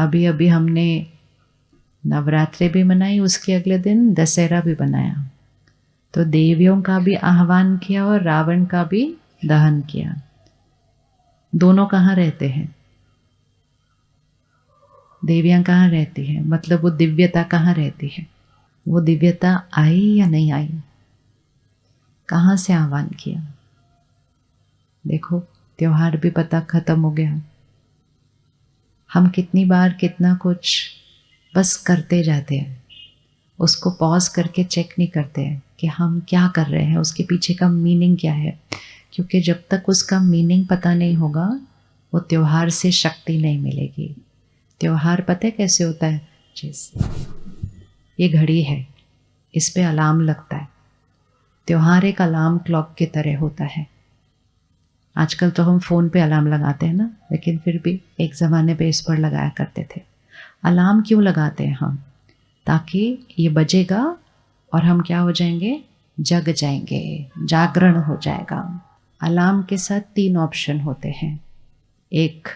अभी अभी हमने नवरात्रि भी मनाई, उसके अगले दिन दशहरा भी मनाया। तो देवियों का भी आह्वान किया और रावण का भी दहन किया। दोनों कहाँ रहते हैं? देवियां कहाँ रहती हैं? मतलब वो दिव्यता कहाँ रहती है? वो दिव्यता आई या नहीं आई? कहाँ से आह्वान किया? देखो, त्योहार भी पता खत्म हो गया। हम कितनी बार कितना कुछ बस करते जाते हैं, उसको पॉज करके चेक नहीं करते हैं कि हम क्या कर रहे हैं, उसके पीछे का मीनिंग क्या है। क्योंकि जब तक उसका मीनिंग पता नहीं होगा, वो त्योहार से शक्ति नहीं मिलेगी। त्योहार पता है कैसे होता है? जैसे ये घड़ी है, इस पे अलार्म लगता है। त्योहार एक अलार्म क्लॉक की तरह होता है। आजकल तो हम फ़ोन पे अलार्म लगाते हैं ना, लेकिन फिर भी एक ज़माने पे इस पर लगाया करते थे। अलार्म क्यों लगाते हैं हम? ताकि ये बजेगा और हम क्या हो जाएंगे? जग जाएंगे, जागरण हो जाएगा। अलार्म के साथ 3 ऑप्शन होते हैं। एक,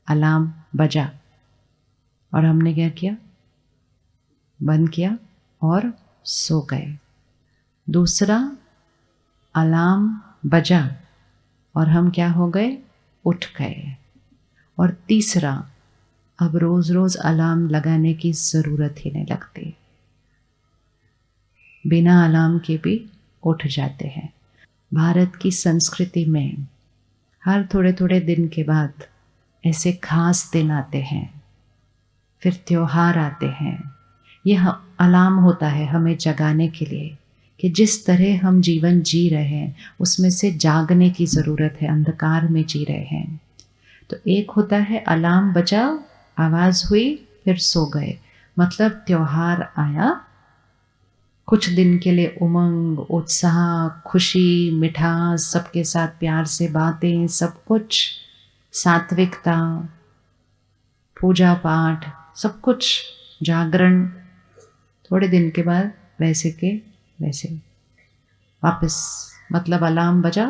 अलार्म बजा और हमने क्या किया? बंद किया और सो गए। दूसरा, अलार्म बजा और हम क्या हो गए? उठ गए। और तीसरा, अब रोज रोज अलार्म लगाने की ज़रूरत ही नहीं लगती, बिना अलार्म के भी उठ जाते हैं। भारत की संस्कृति में हर थोड़े थोड़े दिन के बाद ऐसे खास दिन आते हैं, फिर त्योहार आते हैं। यह अलार्म होता है हमें जगाने के लिए कि जिस तरह हम जीवन जी रहे हैं उसमें से जागने की ज़रूरत है, अंधकार में जी रहे हैं। तो एक होता है अलार्म बजा, आवाज़ हुई, फिर सो गए, मतलब त्योहार आया, कुछ दिन के लिए उमंग, उत्साह, खुशी, मिठास, सबके साथ प्यार से बातें, सब कुछ, सात्विकता, पूजा पाठ, सब कुछ, जागरण। थोड़े दिन के बाद वैसे के वैसे वापस, मतलब अलार्म बजा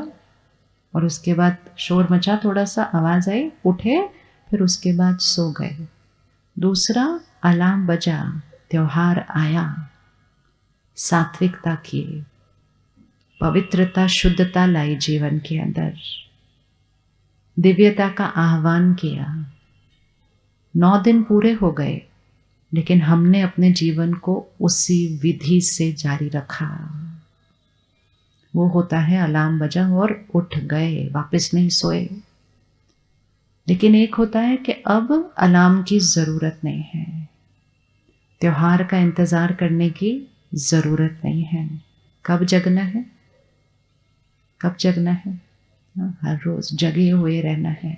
और उसके बाद शोर मचा, थोड़ा सा आवाज़ आई, उठे, फिर उसके बाद सो गए। दूसरा, अलार्म बजा, त्योहार आया, सात्विकता की, पवित्रता, शुद्धता लाई जीवन के अंदर, दिव्यता का आह्वान किया। 9 दिन पूरे हो गए, लेकिन हमने अपने जीवन को उसी विधि से जारी रखा। वो होता है अलार्म बजा और उठ गए, वापस नहीं सोए। लेकिन एक होता है कि अब अलार्म की ज़रूरत नहीं है, त्योहार का इंतज़ार करने की ज़रूरत नहीं है। कब जगना है? कब जगना है? हर रोज़ जगे हुए रहना है।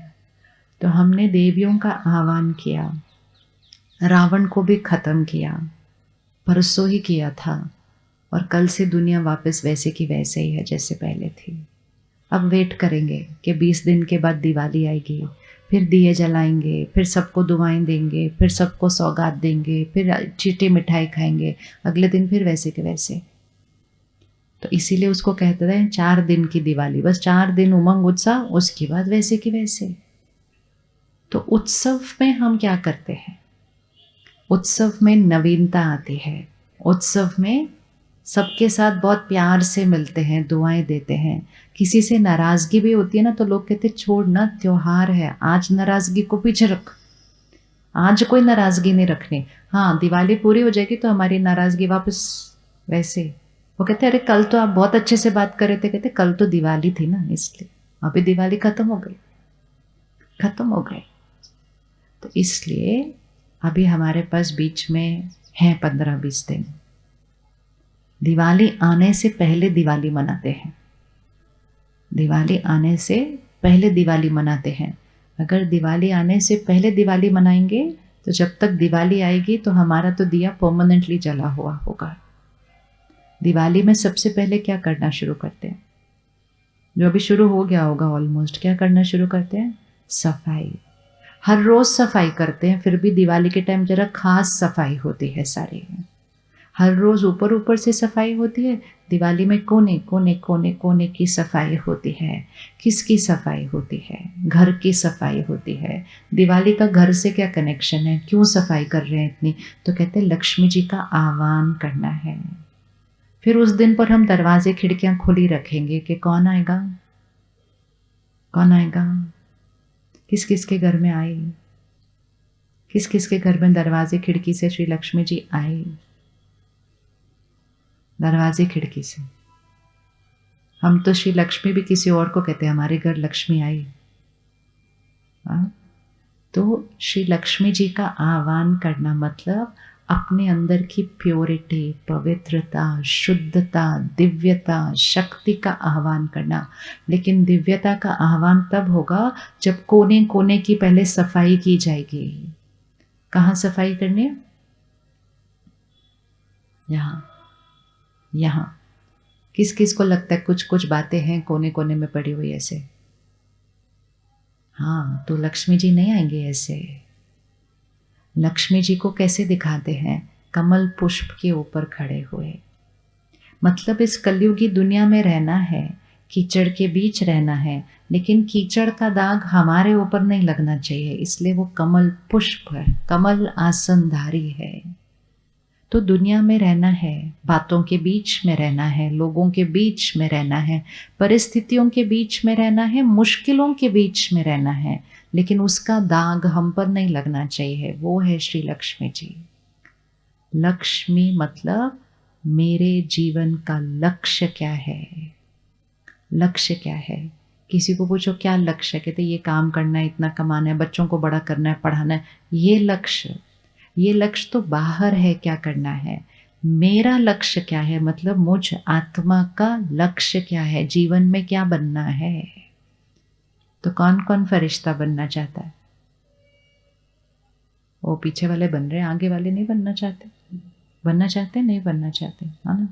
तो हमने देवियों का आह्वान किया, रावण को भी ख़त्म किया, परसों ही किया था, और कल से दुनिया वापस वैसे की वैसे ही है जैसे पहले थी। अब वेट करेंगे कि 20 दिन के बाद दिवाली आएगी, फिर दिए जलाएंगे, फिर सबको दुआएं देंगे, फिर सबको सौगात देंगे, फिर चीटी मिठाई खाएंगे, अगले दिन फिर वैसे के वैसे। तो इसीलिए उसको कहते हैं 4 दिन की दिवाली, बस 4 दिन उमंग उत्साह, उसके बाद वैसे के वैसे। तो उत्सव में हम क्या करते हैं? उत्सव में नवीनता आती है, उत्सव में सबके साथ बहुत प्यार से मिलते हैं, दुआएं देते हैं। किसी से नाराज़गी भी होती है ना, तो लोग कहते छोड़ ना, त्योहार है, आज नाराज़गी को पीछे रख, आज कोई नाराज़गी नहीं रखनी। हाँ, दिवाली पूरी हो जाएगी तो हमारी नाराज़गी वापस वैसे। वो कहते अरे कल तो आप बहुत अच्छे से बात कर रहे थे, कहते कल तो दिवाली थी ना, इसलिए अभी दिवाली खत्म हो गई, खत्म हो गई। तो इसलिए अभी हमारे पास बीच में है 15-20 दिन। दिवाली आने से पहले दिवाली मनाते हैं, दिवाली आने से पहले दिवाली मनाते हैं। अगर दिवाली आने से पहले दिवाली मनाएंगे तो जब तक दिवाली आएगी तो हमारा तो दिया परमानेंटली जला हुआ होगा। दिवाली में सबसे पहले क्या करना शुरू करते हैं? जो अभी शुरू हो गया होगा ऑलमोस्ट, क्या करना शुरू करते हैं? सफाई। हर रोज़ सफाई करते हैं, फिर भी दिवाली के टाइम जरा खास सफाई होती है सारी। हर रोज़ ऊपर ऊपर से सफाई होती है, दिवाली में कोने कोने कोने कोने की सफाई होती है। किसकी सफाई होती है? घर की सफाई होती है। दिवाली का घर से क्या कनेक्शन है? क्यों सफाई कर रहे हैं इतनी? तो कहते हैं लक्ष्मी जी का आह्वान करना है। फिर उस दिन पर हम दरवाजे खिड़कियां खुली रखेंगे कि कौन आएगा, कौन आएगा, किस किस के घर में आए, किस किस के घर में दरवाजे खिड़की से श्री लक्ष्मी जी आए। दरवाजे खिड़की से। हम तो श्री लक्ष्मी भी किसी और को कहते हैं, हमारे घर लक्ष्मी आई। तो श्री लक्ष्मी जी का आह्वान करना मतलब अपने अंदर की प्योरिटी, पवित्रता, शुद्धता, दिव्यता, शक्ति का आह्वान करना। लेकिन दिव्यता का आह्वान तब होगा जब कोने कोने की पहले सफाई की जाएगी। कहाँ सफाई करनी है? यहाँ, यहाँ। किस किस को लगता है कुछ कुछ बातें हैं कोने कोने में पड़ी हुई ऐसे? हाँ, तो लक्ष्मी जी नहीं आएंगे ऐसे। लक्ष्मी जी को कैसे दिखाते हैं? कमल पुष्प के ऊपर खड़े हुए। मतलब इस कलयुगी दुनिया में रहना है, कीचड़ के बीच रहना है, लेकिन कीचड़ का दाग हमारे ऊपर नहीं लगना चाहिए, इसलिए वो कमल पुष्प है, कमल आसनधारी है। तो दुनिया में रहना है, बातों के बीच में रहना है, लोगों के बीच में रहना है, परिस्थितियों के बीच में रहना है, मुश्किलों के बीच में रहना है, लेकिन उसका दाग हम पर नहीं लगना चाहिए। वो है श्री लक्ष्मी जी। लक्ष्मी मतलब मेरे जीवन का लक्ष्य क्या है? लक्ष्य क्या है? किसी को पूछो क्या लक्ष्य, कहते ये काम करना है, इतना कमाना है, बच्चों को बड़ा करना है, पढ़ाना है, ये लक्ष्य। ये लक्ष्य तो बाहर है, क्या करना है। मेरा लक्ष्य क्या है? मतलब मुझ आत्मा का लक्ष्य क्या है, जीवन में क्या बनना है। तो कौन कौन फरिश्ता बनना चाहता है? वो पीछे वाले बन रहे हैं, आगे वाले नहीं बनना चाहते। बनना चाहते हैं, नहीं बनना चाहते, है ना।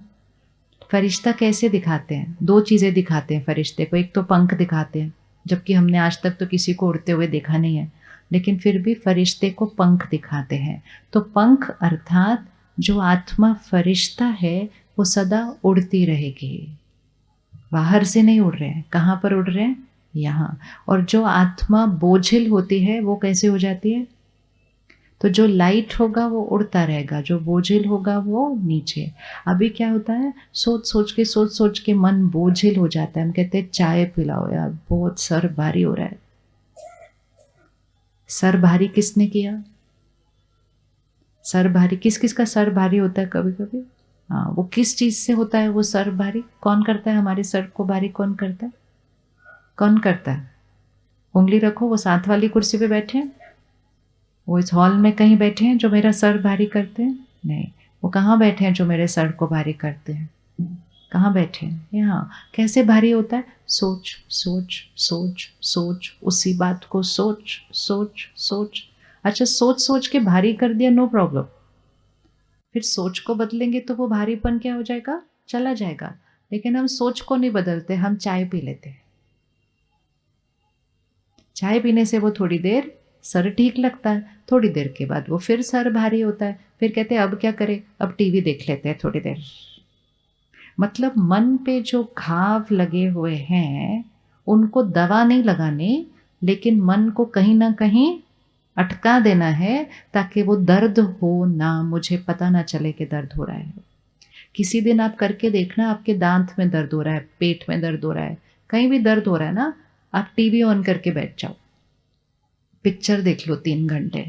फरिश्ता कैसे दिखाते हैं? दो चीज़ें दिखाते हैं फरिश्ते को। एक तो पंख दिखाते हैं, जबकि हमने आज तक तो किसी को उड़ते हुए देखा नहीं है, लेकिन फिर भी फरिश्ते को पंख दिखाते हैं। तो पंख अर्थात जो आत्मा फरिश्ता है वो सदा उड़ती रहेगी, बाहर से नहीं उड़ रहे हैं। कहाँ पर उड़ रहे हैं? यहाँ। और जो आत्मा बोझिल होती है वो कैसे हो जाती है? तो जो लाइट होगा वो उड़ता रहेगा, जो बोझिल होगा वो नीचे। अभी क्या होता है, सोच सोच के मन बोझिल हो जाता है। हम कहते हैं चाय पिलाओ यार, बहुत सर भारी हो रहा है। सर भारी किसने किया? सर भारी किस किस का सर भारी होता है कभी कभी? हाँ, वो किस चीज से होता है वो सर भारी? कौन करता है हमारे सर को भारी? कौन करता है? कौन करता है? उंगली रखो, वो साथ वाली कुर्सी पे बैठे हैं, वो इस हॉल में कहीं बैठे हैं जो मेरा सर भारी करते हैं? नहीं। वो कहाँ बैठे हैं जो मेरे सर को भारी करते हैं? कहाँ बैठे हैं? यहाँ। कैसे भारी होता है? सोच सोच सोच सोच, उसी बात को सोच सोच सोच। अच्छा, सोच सोच के भारी कर दिया, नो प्रॉब्लम। फिर सोच को बदलेंगे तो वो भारीपन क्या हो जाएगा? चला जाएगा। लेकिन हम सोच को नहीं बदलते, हम चाय पी लेते हैं। चाय पीने से वो थोड़ी देर सर ठीक लगता है, थोड़ी देर के बाद वो फिर सर भारी होता है। फिर कहते हैं अब क्या करें, अब टीवी देख लेते हैं थोड़ी देर। मतलब मन पे जो घाव लगे हुए हैं उनको दवा नहीं लगानी, लेकिन मन को कहीं ना कहीं अटका देना है ताकि वो दर्द हो ना, मुझे पता ना चले कि दर्द हो रहा है। किसी दिन आप करके देखना, आपके दांत में दर्द हो रहा है, पेट में दर्द हो रहा है, कहीं भी दर्द हो रहा है ना, आप टीवी ऑन करके बैठ जाओ, पिक्चर देख लो 3 घंटे।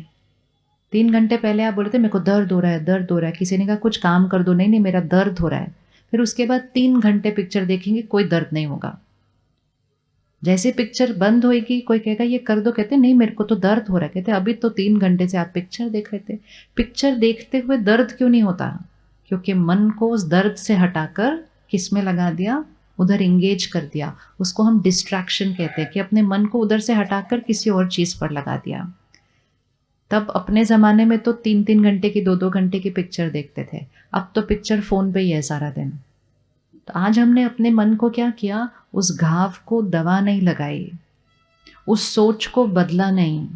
3 घंटे पहले आप बोले थे मेरे को दर्द हो रहा है, दर्द हो रहा है, किसी ने कहा कुछ काम कर दो, नहीं नहीं मेरा दर्द हो रहा है। फिर उसके बाद 3 घंटे पिक्चर देखेंगे, कोई दर्द नहीं होगा। जैसे पिक्चर बंद होएगी कोई कहेगा ये कर दो, कहते नहीं मेरे को तो दर्द हो रहा है। कहते अभी तो 3 घंटे से आप पिक्चर देख रहे थे। पिक्चर देखते हुए दर्द क्यों नहीं होता? क्योंकि मन को उस दर्द से हटाकर किस में लगा दिया? उधर इंगेज कर दिया। उसको हम डिस्ट्रैक्शन कहते हैं कि अपने मन को उधर से हटाकर किसी और चीज पर लगा दिया। तब अपने ज़माने में तो 3-3 घंटे की, 2-2 घंटे की पिक्चर देखते थे। अब तो पिक्चर फ़ोन पे ही है सारा दिन। तो आज हमने अपने मन को क्या किया? उस घाव को दवा नहीं लगाई, उस सोच को बदला नहीं,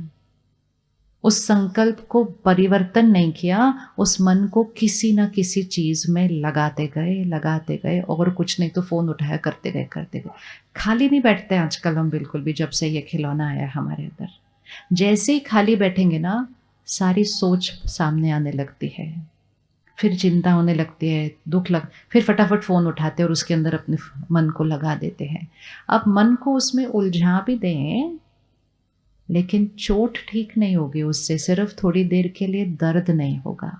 उस संकल्प को परिवर्तन नहीं किया, उस मन को किसी ना किसी चीज में लगाते गए और कुछ नहीं तो फोन उठाया करते गए। खाली नहीं बैठते आजकल हम बिल्कुल भी, जब से ये खिलौना आया हमारे अंदर। जैसे ही खाली बैठेंगे ना, सारी सोच सामने आने लगती है, फिर चिंता होने लगती है, फिर फटाफट फ़ोन उठाते हैं और उसके अंदर अपने मन को लगा देते हैं। अब मन को उसमें उलझा भी दें, लेकिन चोट ठीक नहीं होगी उससे, सिर्फ थोड़ी देर के लिए दर्द नहीं होगा।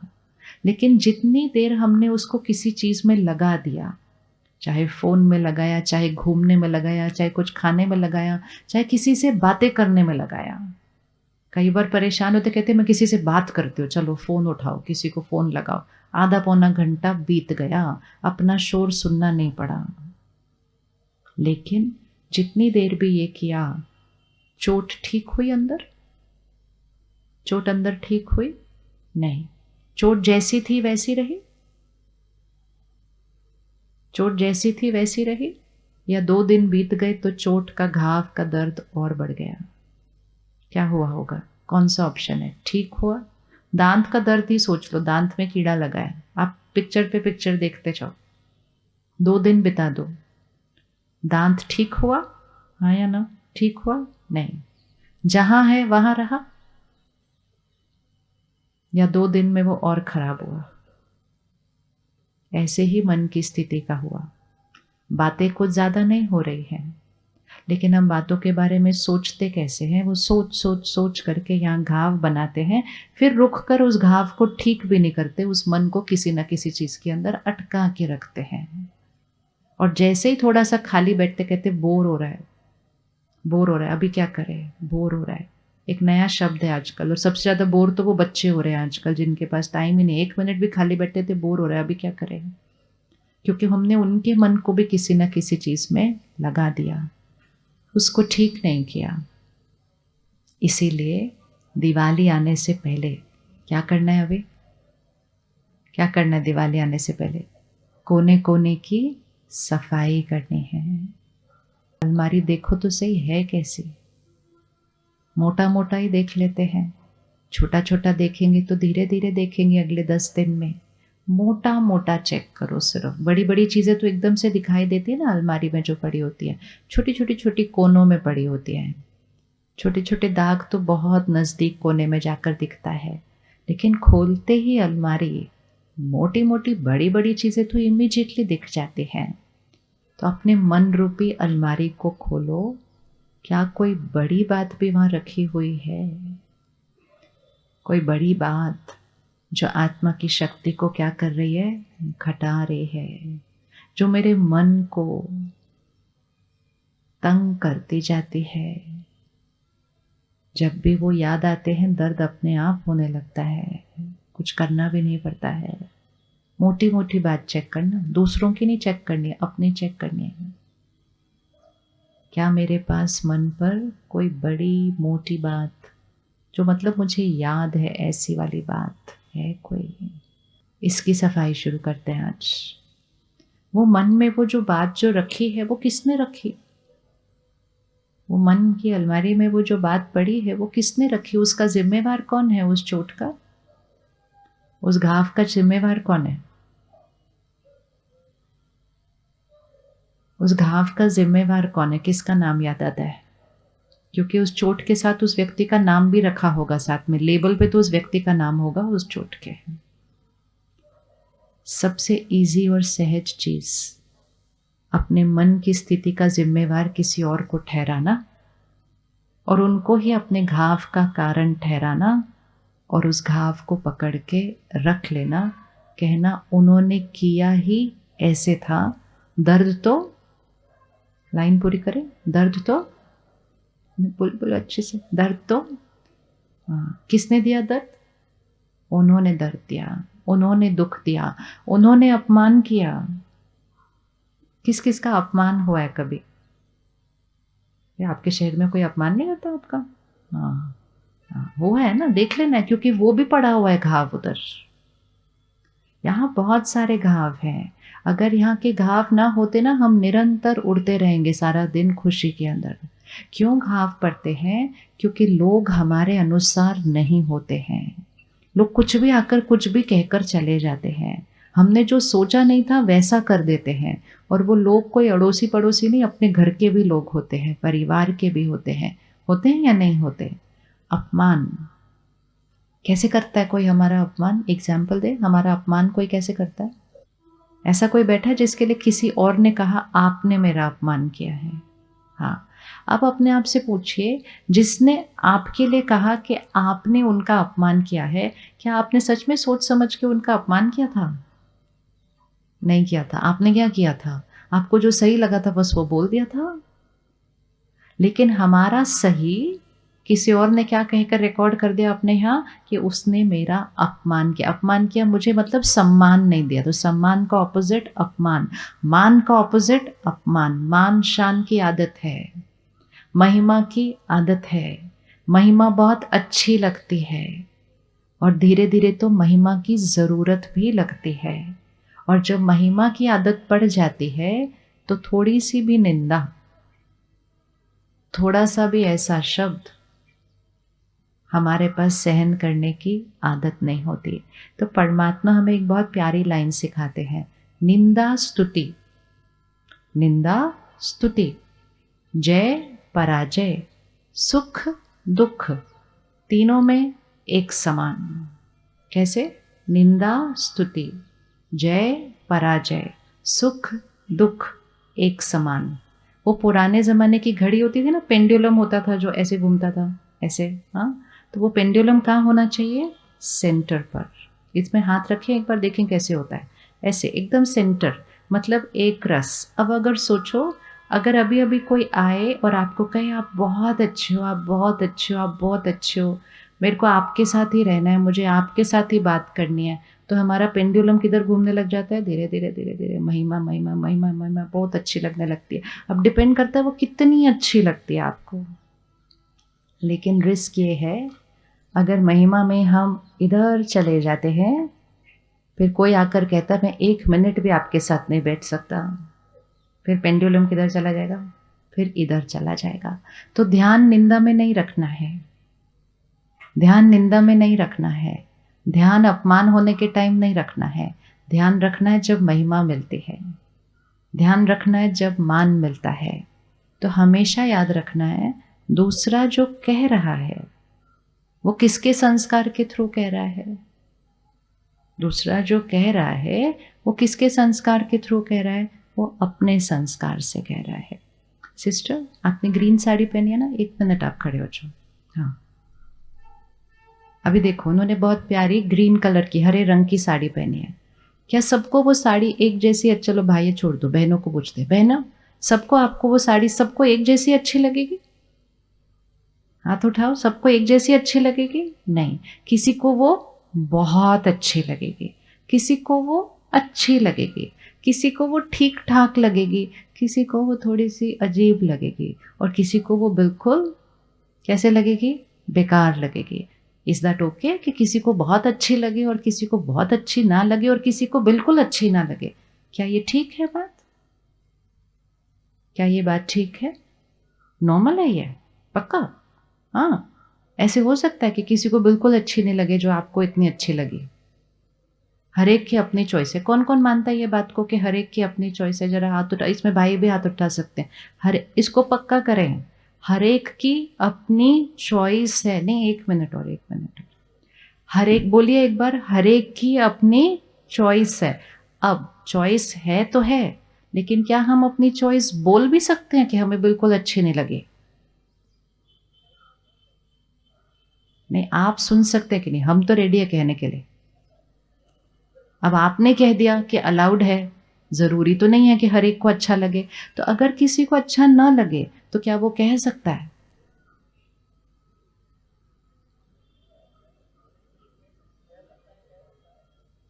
लेकिन जितनी देर हमने उसको किसी चीज़ में लगा दिया, चाहे फ़ोन में लगाया, चाहे घूमने में लगाया, चाहे कुछ खाने में लगाया, चाहे किसी से बातें करने में लगाया। कई बार परेशान होते, कहते मैं किसी से बात करती हूँ, चलो फ़ोन उठाओ, किसी को फ़ोन लगाओ। आधा पौना घंटा बीत गया, अपना शोर सुनना नहीं पड़ा। लेकिन जितनी देर भी ये किया, चोट ठीक हुई अंदर? चोट अंदर ठीक हुई? नहीं। चोट जैसी थी वैसी रही? चोट जैसी थी वैसी रही, या 2 दिन बीत गए तो चोट का घाव का दर्द और बढ़ गया? क्या हुआ होगा? कौन सा ऑप्शन है? ठीक हुआ? दांत का दर्द ही सोच लो, दांत में कीड़ा लगा है, आप पिक्चर पे पिक्चर देखते जाओ, 2 दिन बिता दो, दांत ठीक हुआ? हाँ या ना? ठीक हुआ? नहीं। जहां है वहां रहा, या 2 दिन में वो और खराब हुआ? ऐसे ही मन की स्थिति का हुआ। बातें कुछ ज्यादा नहीं हो रही हैं, लेकिन हम बातों के बारे में सोचते कैसे हैं? वो सोच करके यहाँ घाव बनाते हैं, फिर रुक कर उस घाव को ठीक भी नहीं करते, उस मन को किसी न किसी चीज के अंदर अटका के रखते हैं। और जैसे ही थोड़ा सा खाली बैठते, कहते बोर हो रहा है, अभी क्या करें, बोर हो रहा है। एक नया शब्द है आजकल, और सबसे ज्यादा बोर तो वो बच्चे हो रहे हैं आजकल, जिनके पास टाइम ही नहीं, 1 मिनट भी खाली बैठते थे, बोर हो रहा है, अभी क्या करें। क्योंकि हमने उनके मन को भी किसी न किसी चीज में लगा दिया, उसको ठीक नहीं किया। इसीलिए दिवाली आने से पहले क्या करना है? अभी क्या करना है? दिवाली आने से पहले कोने कोने की सफाई करनी है। अलमारी देखो तो सही है कैसी, मोटा मोटा ही देख लेते हैं, छोटा छोटा देखेंगे तो धीरे धीरे देखेंगे अगले 10 दिन में। मोटा मोटा चेक करो सिर्फ, बड़ी बड़ी चीज़ें तो एकदम से दिखाई देती है ना अलमारी में जो पड़ी होती है, छोटी छोटी कोनों में पड़ी होती है। छोटे छोटे दाग तो बहुत नज़दीक कोने में जाकर दिखता है, लेकिन खोलते ही अलमारी मोटी मोटी बड़ी बड़ी चीज़ें तो इमीडिएटली दिख जाती हैं। तो अपने मन रूपी अलमारी को खोलो, क्या कोई बड़ी बात भी वहाँ रखी हुई है? कोई बड़ी बात जो आत्मा की शक्ति को क्या कर रही है? घटा रही है, जो मेरे मन को तंग करती जाती है। जब भी वो याद आते हैं, दर्द अपने आप होने लगता है, कुछ करना भी नहीं पड़ता है। मोटी मोटी बात चेक करना, दूसरों की नहीं चेक करनी है, अपनी चेक करनी है। क्या मेरे पास मन पर कोई बड़ी मोटी बात, जो मतलब मुझे याद है, ऐसी वाली बात है कोई? इसकी सफाई शुरू करते हैं आज। वो मन में वो जो बात जो रखी है, वो किसने रखी? वो मन की अलमारी में वो जो बात पड़ी है, वो किसने रखी? उसका जिम्मेवार कौन है? उस चोट का, उस घाव का जिम्मेवार कौन है? उस घाव का जिम्मेवार कौन है? किसका नाम याद आता है? क्योंकि उस चोट के साथ उस व्यक्ति का नाम भी रखा होगा साथ में, लेबल पे तो उस व्यक्ति का नाम होगा उस चोट के। सबसे इजी और सहज चीज अपने मन की स्थिति का जिम्मेवार किसी और को ठहराना, और उनको ही अपने घाव का कारण ठहराना, और उस घाव को पकड़ के रख लेना, कहना उन्होंने किया ही ऐसे था। दर्द तो, लाइन पूरी करें, दर्द तो बोलो अच्छे से, दर्द तो किसने दिया? दर्द उन्होंने दर्द दिया, उन्होंने दुख दिया, उन्होंने अपमान किया। किस किस का अपमान हुआ है कभी? या आपके शहर में कोई अपमान नहीं होता आपका? हाँ, वो है ना, देख लेना, क्योंकि वो भी पड़ा हुआ है घाव उधर। यहाँ बहुत सारे घाव हैं। अगर यहाँ के घाव ना होते ना, हम निरंतर उड़ते रहेंगे सारा दिन खुशी के अंदर। क्यों घाव पड़ते हैं? क्योंकि लोग हमारे अनुसार नहीं होते हैं। लोग कुछ भी आकर कुछ भी कहकर चले जाते हैं। हमने जो सोचा नहीं था वैसा कर देते हैं। और वो लोग कोई अड़ोसी पड़ोसी नहीं, अपने घर के भी लोग होते हैं, परिवार के भी होते हैं या नहीं होते? अपमान कैसे करता है कोई हमारा अपमान? एग्जाम्पल दे, हमारा अपमान कोई कैसे करता है? ऐसा कोई बैठा है जिसके लिए किसी और ने कहा आपने मेरा अपमान किया है? हाँ, अब अपने आप से पूछिए, जिसने आपके लिए कहा कि आपने उनका अपमान किया है, क्या आपने सच में सोच समझ के उनका अपमान किया था? नहीं किया था। आपने क्या किया था? आपको जो सही लगा था बस वो बोल दिया था। लेकिन हमारा सही किसी और ने क्या कहकर रिकॉर्ड कर दिया अपने यहाँ कि उसने मेरा अपमान किया। अपमान किया मुझे मतलब सम्मान नहीं दिया। तो सम्मान का ऑपोजिट अपमान, मान का ऑपोजिट अपमान। मान शान की आदत है, महिमा की आदत है। महिमा बहुत अच्छी लगती है और धीरे धीरे तो महिमा की ज़रूरत भी लगती है। और जब महिमा की आदत पड़ जाती है तो थोड़ी सी भी निंदा, थोड़ा सा भी ऐसा शब्द हमारे पास सहन करने की आदत नहीं होती। तो परमात्मा हमें एक बहुत प्यारी लाइन सिखाते हैं, निंदा स्तुति, निंदा स्तुति, जय पराजय, सुख दुख, तीनों में एक समान। कैसे? निंदा स्तुति, जय पराजय, सुख दुख एक समान। वो पुराने ज़माने की घड़ी होती थी ना, पेंडुलम होता था जो ऐसे घूमता था, ऐसे। हाँ, तो वो पेंडुलम कहाँ होना चाहिए? सेंटर पर। इसमें हाथ रखें, एक बार देखें कैसे होता है। ऐसे एकदम सेंटर, मतलब एक रस। अब अगर सोचो, अगर अभी अभी कोई आए और आपको कहे आप बहुत अच्छे हो, आप बहुत अच्छे हो, आप बहुत अच्छे हो, मेरे को आपके साथ ही रहना है, मुझे आपके साथ ही बात करनी है, तो हमारा पेंडुलम किधर घूमने लग जाता है? धीरे धीरे धीरे धीरे महिमा महिमा महिमा महिमा, बहुत अच्छी लगने लगती है। अब डिपेंड करता है वो कितनी अच्छी लगती है आपको। लेकिन रिस्क ये है, अगर महिमा में हम इधर चले जाते हैं, फिर कोई आकर कहता मैं 1 मिनट भी आपके साथ नहीं बैठ सकता, फिर पेंडुलम किधर चला जाएगा? फिर इधर चला जाएगा। तो ध्यान निंदा में नहीं रखना है, ध्यान निंदा में नहीं रखना है, ध्यान अपमान होने के टाइम नहीं रखना है। ध्यान रखना है जब महिमा मिलती है, ध्यान रखना है जब मान मिलता है। तो हमेशा याद रखना है, दूसरा जो कह रहा है वो किसके संस्कार के थ्रू कह रहा है? दूसरा जो कह रहा है वो किसके संस्कार के थ्रू कह रहा है? वो अपने संस्कार से कह रहा है। सिस्टर, आपने ग्रीन साड़ी पहनी है ना, 1 मिनट आप खड़े हो जाओ। हाँ, अभी देखो, उन्होंने बहुत प्यारी ग्रीन कलर की, हरे रंग की साड़ी पहनी है। क्या सबको वो साड़ी एक जैसी? चलो भाई छोड़ दो, बहनों को पूछते, बहनों सबको, आपको वो साड़ी सबको एक जैसी अच्छी लगेगी? हाथ उठाओ, सबको एक जैसी अच्छी लगेगी? नहीं, किसी को वो बहुत अच्छी लगेगी, किसी को वो अच्छी लगेगी, किसी को वो ठीक ठाक लगेगी, किसी को वो थोड़ी सी अजीब लगेगी, और किसी को वो बिल्कुल कैसे लगेगी? बेकार लगेगी। इज दैट ओके कि किसी को बहुत अच्छी लगे और किसी को बहुत अच्छी ना लगे और किसी को बिल्कुल अच्छी ना लगे? क्या ये ठीक है बात? क्या ये बात ठीक है? नॉर्मल है ये? पक्का? हाँ, ऐसे हो सकता है कि किसी को बिल्कुल अच्छी नहीं लगे जो आपको इतनी अच्छी लगी। हर एक की अपनी चॉइस है। कौन कौन मानता है ये बात को कि हर एक की अपनी चॉइस है? जरा हाथ उठा, इसमें भाई भी हाथ उठा सकते हैं। हर इसको पक्का करें, हर एक की अपनी चॉइस है। नहीं, 1 मिनट और 1 मिनट, हर एक बोलिए एक बार, हर एक की अपनी चॉइस है। अब चॉइस है तो है, लेकिन क्या हम अपनी चॉइस बोल भी सकते हैं कि हमें बिल्कुल अच्छी नहीं लगे? नहीं, आप सुन सकते हैं कि नहीं? हम तो रेडी है कहने के लिए। अब आपने कह दिया कि अलाउड है, जरूरी तो नहीं है कि हर एक को अच्छा लगे। तो अगर किसी को अच्छा ना लगे तो क्या वो कह सकता है?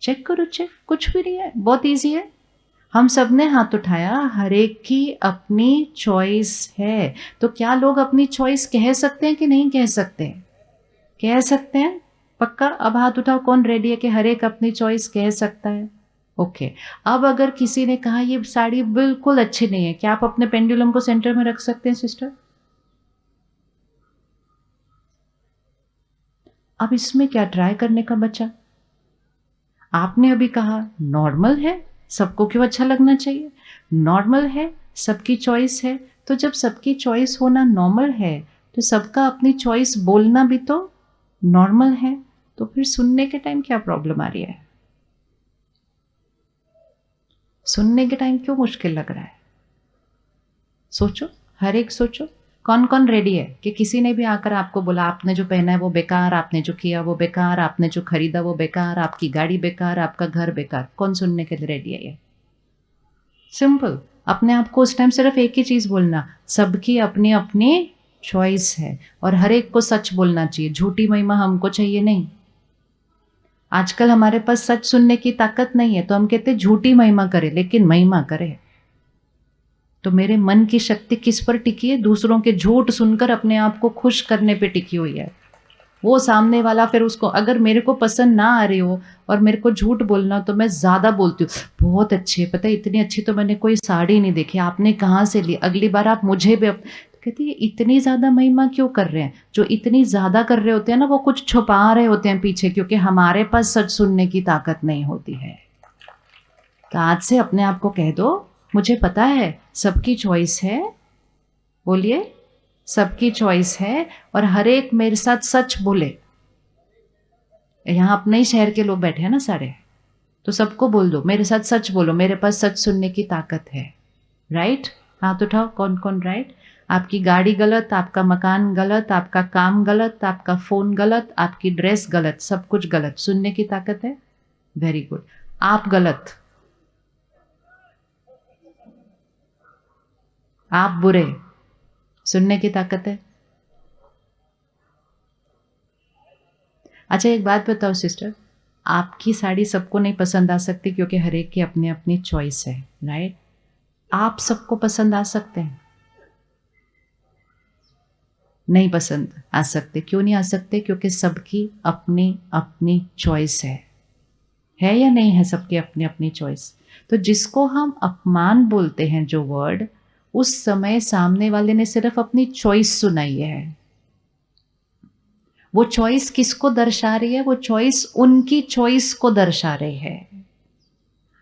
चेक करो, चेक, कुछ भी नहीं है, बहुत इजी है। हम सब ने हाथ उठाया, हर एक की अपनी चॉइस है। तो क्या लोग अपनी चॉइस कह सकते हैं कि नहीं कह सकते? कह सकते हैं, पक्का? अब हाथ उठाओ, कौन रेडी है कि हर एक अपनी चॉइस कह सकता है? ओके। अब अगर किसी ने कहा ये साड़ी बिल्कुल अच्छी नहीं है, क्या आप अपने पेंडुलम को सेंटर में रख सकते हैं सिस्टर? अब इसमें क्या ट्राई करने का बचा? आपने अभी कहा नॉर्मल है, सबको क्यों अच्छा लगना चाहिए? नॉर्मल है, सबकी चॉइस है। तो जब सबकी चॉइस होना नॉर्मल है, तो सबका अपनी चॉइस बोलना भी तो नॉर्मल है। तो फिर सुनने के टाइम क्या प्रॉब्लम आ रही है? सुनने के टाइम क्यों मुश्किल लग रहा है? सोचो, हर एक सोचो, कौन कौन रेडी है कि किसी ने भी आकर आपको बोला आपने जो पहना है वो बेकार, आपने जो किया वो बेकार, आपने जो खरीदा वो बेकार, आपकी गाड़ी बेकार, आपका घर बेकार, कौन सुनने के लिए रेडी है? ये सिंपल। अपने आप को उस टाइम सिर्फ एक ही चीज बोलना, सबकी अपनी अपनी चॉइस है और हर एक को सच बोलना चाहिए। झूठी महिमा हमको चाहिए नहीं। आजकल हमारे पास सच सुनने की ताकत नहीं है, तो हम कहते झूठी महिमा करे, लेकिन महिमा करे। तो मेरे मन की शक्ति किस पर टिकी है? दूसरों के झूठ सुनकर अपने आप को खुश करने पे टिकी हुई है। वो सामने वाला फिर उसको, अगर मेरे को पसंद ना आ रही हो और मेरे को झूठ बोलना हो, तो मैं ज़्यादा बोलती हूँ, बहुत अच्छी है, पता है इतनी अच्छी तो मैंने कोई साड़ी नहीं देखी, आपने कहाँ से ली, अगली बार आप मुझे भी। कहती है इतनी ज़्यादा महिमा क्यों कर रहे हैं? जो इतनी ज़्यादा कर रहे होते हैं ना, वो कुछ छुपा रहे होते हैं पीछे, क्योंकि हमारे पास सच सुनने की ताकत नहीं होती है। तो आज से अपने आप को कह दो, मुझे पता है सबकी चॉइस है, बोलिए सबकी चॉइस है, और हर एक मेरे साथ सच बोले। यहाँ अपने ही शहर के लोग बैठे हैं ना सारे, तो सबको बोल दो मेरे साथ सच बोलो, मेरे पास सच सुनने की ताकत है। राइट? हाथ उठाओ, कौन कौन राइट? आपकी गाड़ी गलत, आपका मकान गलत, आपका काम गलत, आपका फोन गलत, आपकी ड्रेस गलत, सब कुछ गलत, सुनने की ताकत है। Very good. आप गलत, आप बुरे, सुनने की ताकत है। अच्छा एक बात बताओ सिस्टर, आपकी साड़ी सबको नहीं पसंद आ सकती, क्योंकि हर एक की अपनी अपनी चॉइस है। राइट? आप सबको पसंद आ सकते हैं? नहीं पसंद आ सकते। क्यों नहीं आ सकते? क्योंकि सबकी अपनी अपनी चॉइस है या नहीं है? सबकी अपनी अपनी चॉइस। तो जिसको हम अपमान बोलते हैं जो वर्ड, उस समय सामने वाले ने सिर्फ अपनी चॉइस सुनाई है। वो चॉइस किसको दर्शा रही है? वो चॉइस उनकी चॉइस को दर्शा रही है।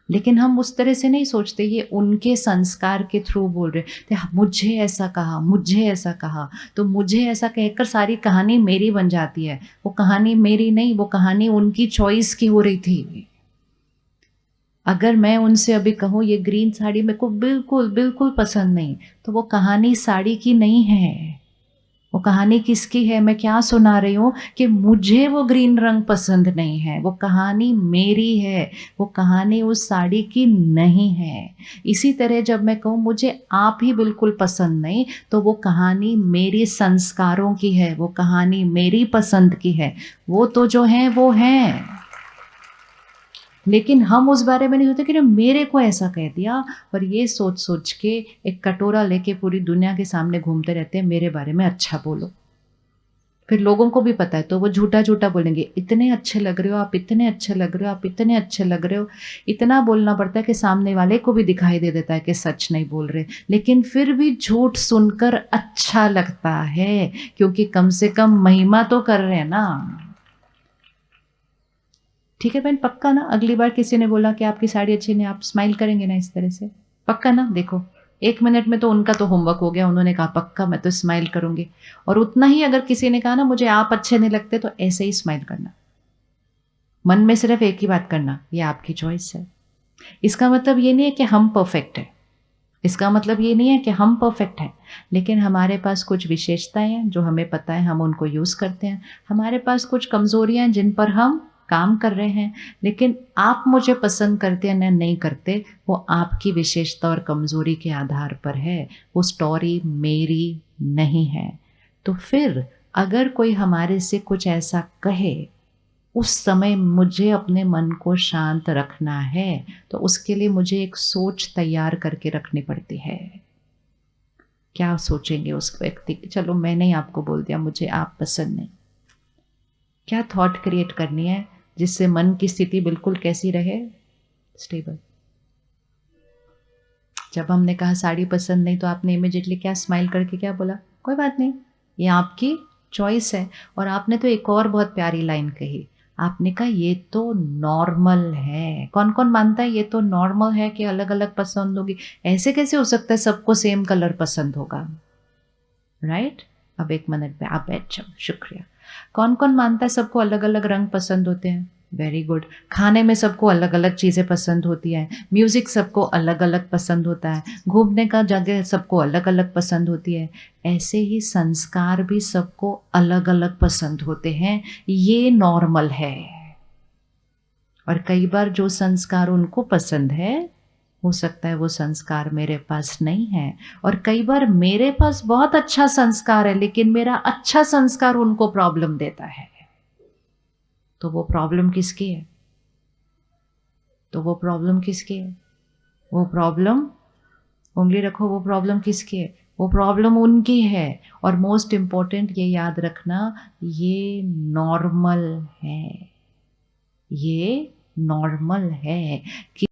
लेकिन हम उस तरह से नहीं सोचते, ये उनके संस्कार के थ्रू बोल रहे थे, मुझे ऐसा कहा, मुझे ऐसा कहा, तो मुझे ऐसा कहकर सारी कहानी मेरी बन जाती है। वो कहानी मेरी नहीं, वो कहानी उनकी चॉइस की हो रही थी। अगर मैं उनसे अभी कहूँ ये ग्रीन साड़ी मेरे को बिल्कुल बिल्कुल पसंद नहीं, तो वो कहानी साड़ी की नहीं है। वो कहानी किसकी है? मैं क्या सुना रही हूँ कि मुझे वो ग्रीन रंग पसंद नहीं है। वो कहानी मेरी है, वो कहानी उस साड़ी की नहीं है। इसी तरह जब मैं कहूँ मुझे आप ही बिल्कुल पसंद नहीं, तो वो कहानी मेरी संस्कारों की है, वो कहानी मेरी पसंद की है। वो तो जो है वो है, लेकिन हम उस बारे में नहीं सोचते कि मेरे को ऐसा कह दिया, और ये सोच सोच के एक कटोरा लेके पूरी दुनिया के सामने घूमते रहते हैं, मेरे बारे में अच्छा बोलो। फिर लोगों को भी पता है, तो वो झूठा झूठा बोलेंगे, इतने अच्छे लग रहे हो आप, इतने अच्छे लग रहे हो आप, इतने अच्छे लग रहे हो। इतना बोलना पड़ता है कि सामने वाले को भी दिखाई दे देता है कि सच नहीं बोल रहे, लेकिन फिर भी झूठ सुनकर अच्छा लगता है, क्योंकि कम से कम महिमा तो कर रहे हैं ना। ठीक है बहन, पक्का ना? अगली बार किसी ने बोला कि आपकी साड़ी अच्छी नहीं, आप स्माइल करेंगे ना इस तरह से? पक्का ना? देखो 1 मिनट में तो उनका तो होमवर्क हो गया, उन्होंने कहा पक्का मैं तो स्माइल करूंगी। और उतना ही अगर किसी ने कहा ना मुझे आप अच्छे नहीं लगते, तो ऐसे ही स्माइल करना, मन में सिर्फ एक ही बात करना, ये आपकी चॉइस है। इसका मतलब ये नहीं है कि हम परफेक्ट है, इसका मतलब ये नहीं है कि हम परफेक्ट हैं, लेकिन हमारे पास कुछ विशेषताएं हैं जो हमें पता है, हम उनको यूज़ करते हैं। हमारे पास कुछ कमज़ोरियां हैं जिन पर हम काम कर रहे हैं, लेकिन आप मुझे पसंद करते हैं या नहीं करते, वो आपकी विशेषता और कमज़ोरी के आधार पर है, वो स्टोरी मेरी नहीं है। तो फिर अगर कोई हमारे से कुछ ऐसा कहे, उस समय मुझे अपने मन को शांत रखना है, तो उसके लिए मुझे एक सोच तैयार करके रखनी पड़ती है। क्या सोचेंगे उस व्यक्ति? चलो मैंने ही आपको बोल दिया मुझे आप पसंद नहीं, क्या थॉट क्रिएट करनी है जिससे मन की स्थिति बिल्कुल कैसी रहे? स्टेबल। जब हमने कहा साड़ी पसंद नहीं, तो आपने इमिजिएटली क्या स्माइल करके क्या बोला? कोई बात नहीं, ये आपकी चॉइस है। और आपने तो एक और बहुत प्यारी लाइन कही, आपने कहा ये तो नॉर्मल है। कौन कौन मानता है ये तो नॉर्मल है कि अलग अलग पसंद होगी? ऐसे कैसे हो सकता है सबको सेम कलर पसंद होगा, राइट? अब 1 मिनट पे आप बैठ जाओ, शुक्रिया। कौन कौन मानता है सबको अलग अलग रंग पसंद होते हैं? Very good. खाने में सबको अलग अलग चीज़ें पसंद होती हैं, म्यूज़िक सबको अलग अलग पसंद होता है, घूमने का जगह सबको अलग अलग पसंद होती है। ऐसे ही संस्कार भी सबको अलग अलग पसंद होते हैं, ये नॉर्मल है। और कई बार जो संस्कार उनको पसंद है, हो सकता है वो संस्कार मेरे पास नहीं है। और कई बार मेरे पास बहुत अच्छा संस्कार है, लेकिन मेरा अच्छा संस्कार उनको प्रॉब्लम देता है। तो वो प्रॉब्लम किसकी है? तो वो प्रॉब्लम किसकी है? वो प्रॉब्लम, उंगली रखो, वो प्रॉब्लम किसकी है? वो प्रॉब्लम उनकी है। और मोस्ट इम्पोर्टेंट ये याद रखना, ये नॉर्मल है, ये नॉर्मल है कि